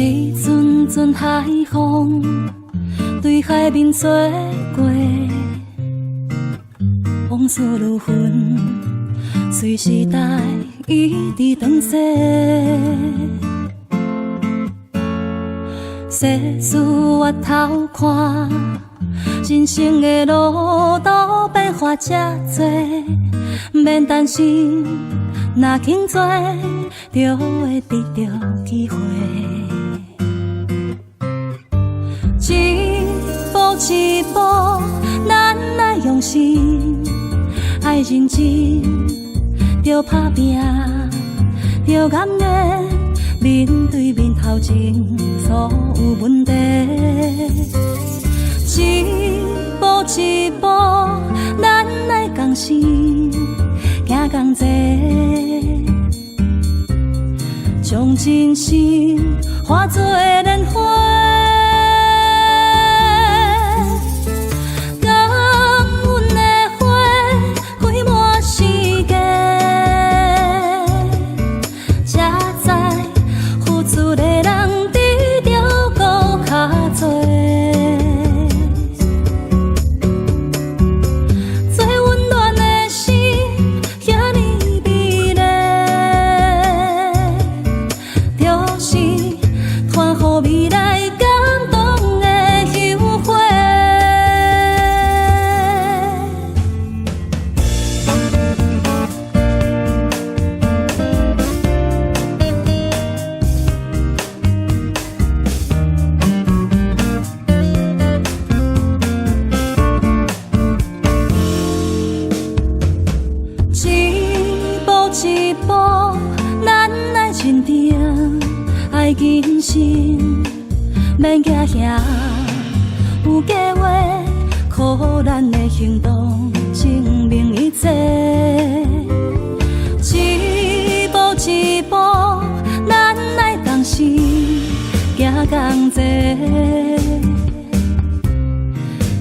一阵阵海风对海面吹过，往事如云，随时代一直转逝。世事越头看，人生的路途变化这多，免担心，若肯做，就会得到机会。一步一步，咱来用心，爱认真，着打拼，着甘愿面对面头前所有问题。一步一步，咱来共心，行同齐，将真心化作莲花。一步，咱来认定，爱谨慎，免惊吓。有计划，靠咱的行动证明一切。一步一步，咱来同心，行同齐，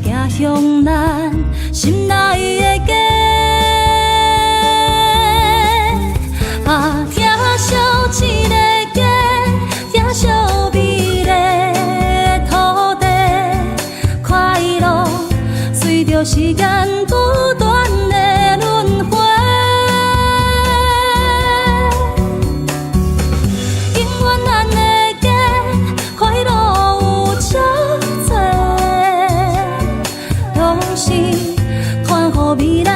行向咱心内的家。听小一个家，听小美丽土地，快乐随着时间不断的轮回。永远咱的家，快乐有这多，拢是传予未来。